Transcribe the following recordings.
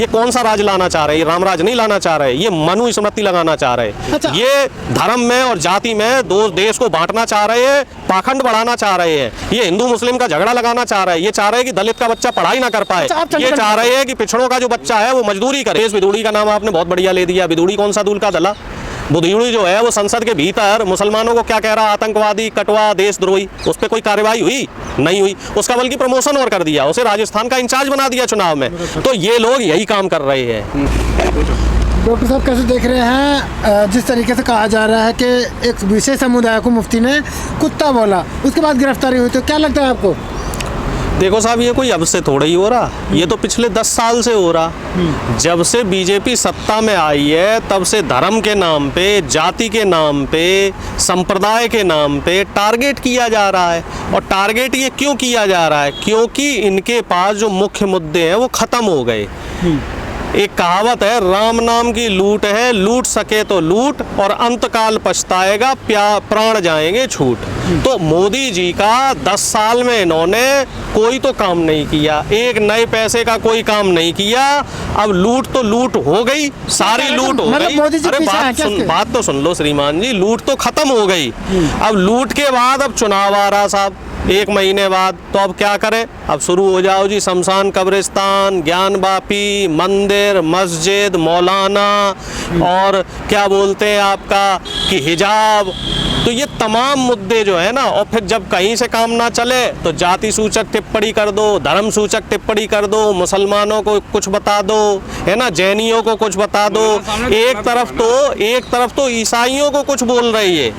ये कौन सा राज लाना चाह रहे हैं? ये राम राज नहीं लाना चाह रहे, ये मनु स्मृति लगाना चाह रहे। अच्छा। ये धर्म में और जाति में दो देश को बांटना चाह रहे हैं, पाखंड बढ़ाना चाह रहे हैं। ये हिंदू मुस्लिम का झगड़ा लगाना चाह रहे हैं। ये चाह रहे हैं कि दलित का बच्चा पढ़ाई ना कर पाए। अच्छा, ये चाह रहे हैं कि पिछड़ों का जो बच्चा है वो मजदूरी करे। इस बिदुड़ी का नाम आपने बहुत बढ़िया ले दिया। बिदुड़ी कौन सा दूल का दला? बुदयुड़ी जो है वो संसद के भीतर मुसलमानों को क्या कह रहा, आतंकवादी, कटवा, देशद्रोही। उस पर कोई कार्रवाई हुई नहीं हुई, उसका बल्कि प्रमोशन और कर दिया, उसे राजस्थान का इंचार्ज बना दिया चुनाव में। तो ये लोग यही काम कर रहे हैं। डॉक्टर साहब कैसे देख रहे हैं जिस तरीके से कहा जा रहा है कि एक विशेष समुदाय को मुफ्ती ने कुत्ता बोला, उसके बाद गिरफ्तारी हुई, तो क्या लगता है आपको? देखो साहब, ये कोई अब से थोड़ा ही हो रहा, ये तो पिछले 10 साल से हो रहा। जब से बीजेपी सत्ता में आई है तब से धर्म के नाम पे, जाति के नाम पे, संप्रदाय के नाम पे टारगेट किया जा रहा है। और टारगेट ये क्यों किया जा रहा है? क्योंकि इनके पास जो मुख्य मुद्दे हैं वो खत्म हो गए। एक कहावत है, राम नाम की लूट है, लूट सके तो लूट और अंतकाल पछताएगा, प्राण जाएंगे छूट। तो मोदी जी का 10 साल में इन्होंने कोई तो काम नहीं किया, एक नए पैसे का कोई काम नहीं किया। अब लूट तो लूट हो गई, सारी लूट हो गई। अरे बात तो सुन लो श्रीमान जी, लूट तो खत्म हो गई। अब लूट के बाद अब चुनाव आ रहा साहब 1 महीने बाद, तो अब क्या करें? अब शुरू हो जाओ जी, शमशान, कब्रिस्तान, ज्ञान वापी, मंदिर, मस्जिद, मौलाना और क्या बोलते हैं आपका कि हिजाब। तो ये तमाम मुद्दे जो है ना, और फिर जब कहीं से काम ना चले तो जाति सूचक टिप्पणी कर दो, धर्म सूचक टिप्पणी कर दो, मुसलमानों को कुछ बता दो, है ना, जैनियों को कुछ बता दो। एक तरफ तो ईसाइयों को कुछ बोल रही है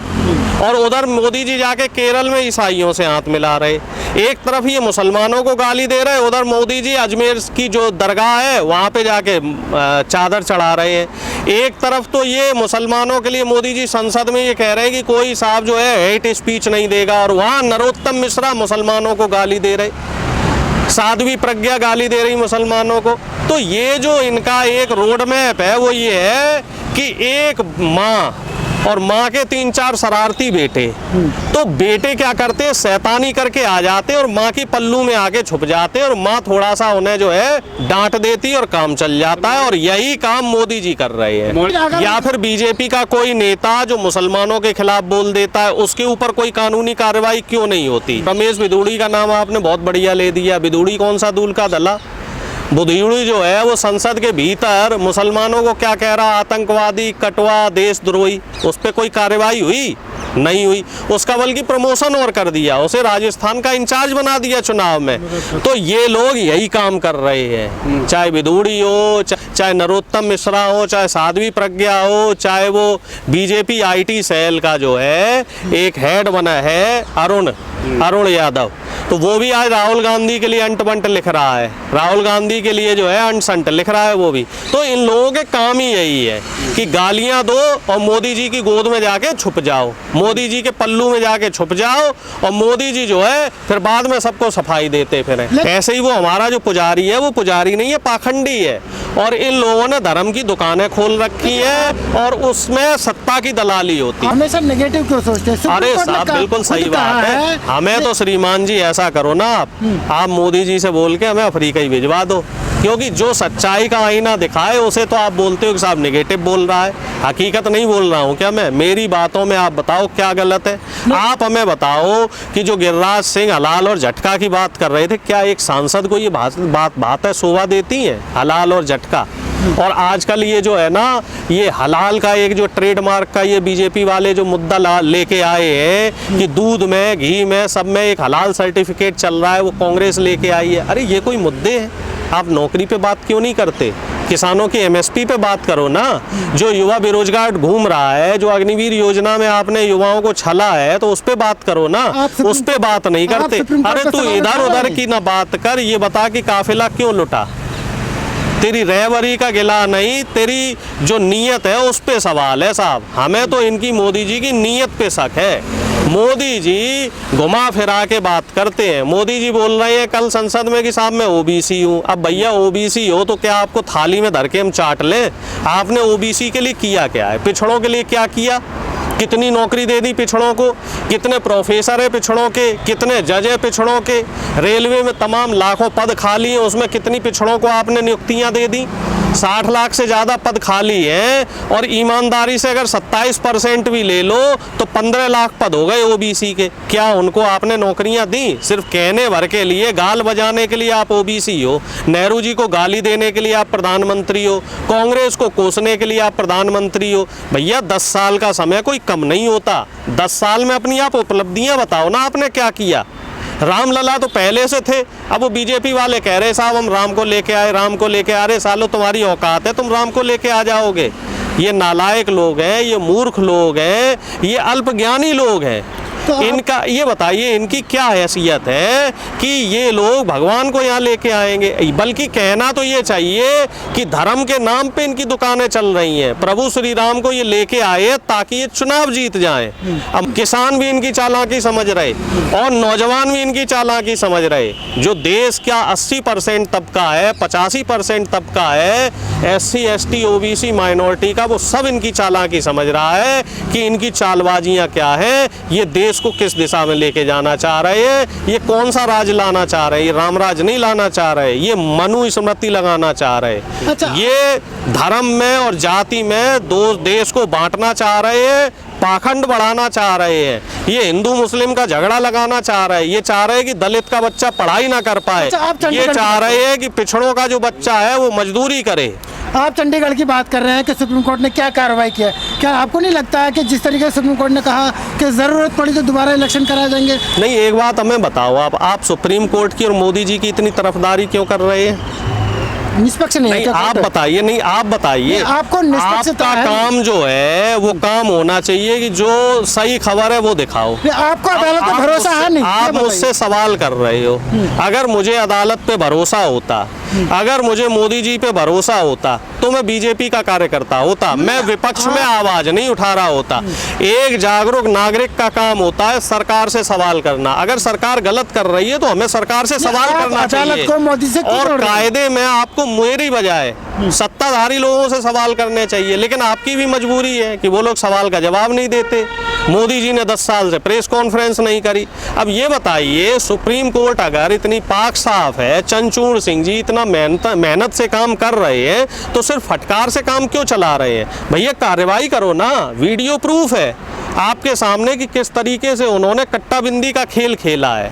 और उधर मोदी जी जाके केरल में ईसाइयों से हाथ मिला रहे। एक तरफ ये मुसलमानों को गाली दे रहे, उधर मोदी जी अजमेर की जो दरगाह है वहाँ पे जाके चादर चढ़ा रहे हैं। एक तरफ तो ये मुसलमानों के लिए मोदी जी संसद में ये कह रहे हैं कि कोई साहब जो है हेट स्पीच नहीं देगा, और वहाँ नरोत्तम मिश्रा मुसलमानों को गाली दे रहे, साध्वी प्रज्ञा गाली दे रही मुसलमानों को। तो ये जो इनका एक रोड मैप है वो ये है कि एक माँ और माँ के 3-4 शरारती बेटे, तो बेटे क्या करते हैं, शैतानी करके आ जाते और माँ की पल्लू में आके छुप जाते और माँ थोड़ा सा उन्हें जो है डांट देती और काम चल जाता है। और यही काम मोदी जी कर रहे हैं। या फिर बीजेपी का कोई नेता जो मुसलमानों के खिलाफ बोल देता है उसके ऊपर कोई कानूनी कार्रवाई क्यों नहीं होती? रमेश बिदुड़ी का नाम आपने बहुत बढ़िया ले दिया। बिदुड़ी कौन सा दूल का दला? बुदयुड़ी जो है वो संसद के भीतर मुसलमानों को क्या कह रहा, आतंकवादी, कटवा, देशद्रोही। उस पर कोई कार्रवाई हुई नहीं हुई, उसका बल्कि प्रमोशन और कर दिया, उसे राजस्थान का इंचार्ज बना दिया चुनाव में। तो ये लोग यही काम कर रहे हैं, चाहे बिदुड़ी हो, चाहे नरोत्तम मिश्रा हो, चाहे साध्वी प्रज्ञा हो, चाहे वो बीजेपी IT सेल का जो है एक हेड बना है अरुण यादव, तो वो भी आज राहुल गांधी के लिए अंट बंट लिख रहा है, राहुल गांधी के लिए जो है अंट संट लिख रहा है वो भी। तो इन लोगों के काम ही यही है कि गालियां दो और मोदी जी की गोद में जाके छुप जाओ, मोदी जी के पल्लू में जाके छुप जाओ, और मोदी जी जो है फिर बाद में सबको सफाई देते फिर। ऐसे ही वो हमारा जो पुजारी है वो पुजारी नहीं है, पाखंडी है। और इन लोगों ने धर्म की दुकानें खोल रखी है और उसमें सत्ता की दलाली होती है। हमेशा नेगेटिव क्यों सोचते हैं? अरे साहब बिल्कुल सही बात है। हमें तो श्रीमान जी ऐसा करो ना, आप मोदी जी से बोल के हमें अफ्रीका ही भिजवा दो, क्योंकि जो सच्चाई का आईना दिखाए उसे तो आप बोलते हो कि साहब नेगेटिव बोल रहा है। हकीकत नहीं बोल रहा हूँ क्या मैं? मेरी बातों में आप बताओ क्या गलत है। आप हमें बताओ कि जो गिरिराज सिंह हलाल और झटका की बात कर रहे थे, क्या एक सांसद को ये बात है शोभा देती है, हलाल और झटका? और आजकल ये जो है ना, ये हलाल का एक जो ट्रेडमार्क का ये बीजेपी वाले जो मुद्दा लेके आए हैं कि दूध में, घी में, सब में एक हलाल सर्टिफिकेट चल रहा है, वो कांग्रेस लेके आई है। अरे ये कोई मुद्दे हैं? आप नौकरी पे बात क्यों नहीं करते? किसानों की MSP पे बात करो ना। जो युवा बेरोजगार घूम रहा है, जो अग्निवीर योजना में आपने युवाओं को छला है, तो उस पे बात करो ना, उस पे बात नहीं करते। अरे तू इधर उधर की ना बात कर, ये बता कि काफिला क्यों लुटा? तेरी रहबरी का गिला नहीं, तेरी जो नीयत है उस पे सवाल है साहब। हमें तो इनकी मोदी जी की नीयत पे शक है। मोदी जी घुमा फिरा के बात करते हैं। मोदी जी बोल रहे हैं कल संसद में कि साहब मैं OBC हूँ। अब भैया OBC हो तो क्या आपको थाली में धर के हम चाट लें? आपने OBC के लिए किया क्या है? पिछड़ों के लिए क्या किया? कितनी नौकरी दे दी पिछड़ों को, कितने प्रोफेसर है पिछड़ों के, कितने जज है पिछड़ों के, रेलवे में तमाम लाखों पद खाली हैं, उसमें कितनी पिछड़ों को आपने नियुक्तियां दे दी। 60 लाख से ज़्यादा पद खाली हैं और ईमानदारी से अगर 27% भी ले लो तो 15 लाख पद हो गए ओबीसी के। क्या उनको आपने नौकरियां दी? सिर्फ कहने भर के लिए, गाल बजाने के लिए आप ओबीसी हो, नेहरू जी को गाली देने के लिए आप प्रधानमंत्री हो, कांग्रेस को कोसने के लिए आप प्रधानमंत्री हो। भैया 10 साल का समय कोई कम नहीं होता। 10 साल में अपनी आप उपलब्धियां बताओ ना, आपने क्या किया। रामलला तो पहले से थे, अब वो बीजेपी वाले कह रहे साहब हम राम को लेके आए, राम को लेके आ रहे। सालों तुम्हारी औकात है, तुम राम को लेके आ जाओगे? ये नालायक लोग हैं, ये मूर्ख लोग हैं, ये अल्पज्ञानी लोग हैं। तो इनका ये बताइए, इनकी क्या हैसियत है कि ये लोग भगवान को यहाँ लेके आएंगे? बल्कि कहना तो ये चाहिए कि धर्म के नाम पे इनकी दुकानें चल रही हैं। प्रभु श्री राम को ये लेके आए ताकि ये चुनाव जीत जाएं। अब किसान भी इनकी चालाकी समझ रहे और नौजवान भी इनकी चालाकी समझ रहे। जो देश का 80% तबका है, 85% तबका है SC ST OBC माइनॉरिटी का, वो सब इनकी चालाकी समझ रहा है कि इनकी चालबाजियाँ क्या है, ये देश को किस दिशा में लेके जाना चाह रहे हैं, ये कौन सा राज लाना चाह रहे हैं। ये रामराज नहीं लाना चाह रहे, ये मनु स्मृति लगाना चाह रहे। अच्छा। ये धर्म में और जाति में दो देश को बांटना चाह रहे हैं, पाखंड बढ़ाना चाह रहे हैं। ये हिंदू मुस्लिम का झगड़ा लगाना चाह रहे हैं। ये चाह रहे हैं कि दलित का बच्चा पढ़ाई ना कर पाए। अच्छा, ये चाह रहे हैं कि पिछड़ों का जो बच्चा है वो मजदूरी करे। आप चंडीगढ़ की बात कर रहे हैं कि सुप्रीम कोर्ट ने क्या कार्रवाई किया, क्या आपको नहीं लगता है कि जिस तरीके से सुप्रीम कोर्ट ने कहा कि ज़रूरत पड़ी तो दोबारा इलेक्शन कराए जाएंगे? नहीं, एक बात हमें बताओ, आप सुप्रीम कोर्ट की और मोदी जी की इतनी तरफदारी क्यों कर रहे हैं? निष्पक्ष नहीं है नहीं, क्या आप कोर्ट? बताइए। नहीं, आप बताइए। नहीं, आपको निष्पक्षता आपका है। काम जो है वो काम होना चाहिए कि जो सही खबर है वो दिखाओ। नहीं, आपको अदालत पे भरोसा है नहीं? आप ये बताइए। मुझसे सवाल कर रहे हो। अगर मुझे अदालत पे भरोसा होता, अगर मुझे मोदी जी पे भरोसा होता तो मैं बीजेपी का कार्यकर्ता होता, मैं विपक्ष में आवाज नहीं उठा रहा होता। एक जागरूक नागरिक का काम होता है सरकार से सवाल करना। अगर सरकार गलत कर रही है तो हमें सरकार से सवाल आप करना अदालत चाहिए। को मोदी से क्यों और जोड़ रहे हैं? कायदे में आपको मेरी बजाय सत्ताधारी लोगों से सवाल करने चाहिए, लेकिन आपकी भी मजबूरी है कि वो लोग सवाल का जवाब नहीं देते। मोदी जी ने 10 साल से प्रेस कॉन्फ्रेंस नहीं करी। अब ये बताइए, सुप्रीम कोर्ट अगर इतनी पाक साफ है, चंद्रचूड़ सिंह जी इतना मेहनत से काम कर रहे हैं, तो सिर्फ फटकार से काम क्यों चला रहे हैं? भैया कार्रवाई करो ना। वीडियो प्रूफ है आपके सामने कि किस तरीके से उन्होंने कट्टाबिंदी का खेल खेला है,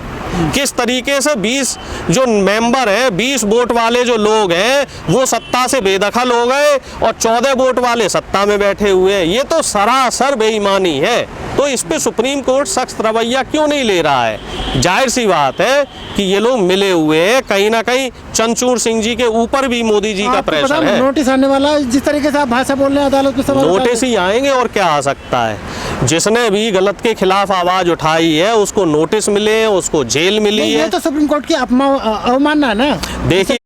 किस तरीके से 20 जो मेंबर हैं, 20 वोट वाले जो लोग हैं वो सत्ता से बेदखल हो गए और 14 वोट वाले सत्ता में बैठे हुए हैं। ये तो सरासर बेईमानी है। तो इस पे सुप्रीम कोर्ट सख्त रवैया क्यों नहीं ले रहा है? जाहिर सी बात है कि ये लोग मिले हुए हैं, कहीं ना कहीं चंद्रचूड़ सिंह जी के ऊपर भी मोदी जी का आपको पता प्रेशर है। नोटिस आने वाला है, जिस तरीके से आप भाषा बोल रहे हैं अदालत में सवाल नोटिस ही आएंगे और क्या आ सकता है। जिसने भी गलत के खिलाफ आवाज उठाई है उसको नोटिस मिले, उसको जेल मिली ये है। तो सुप्रीम कोर्ट की अवमानना है ना। देखिए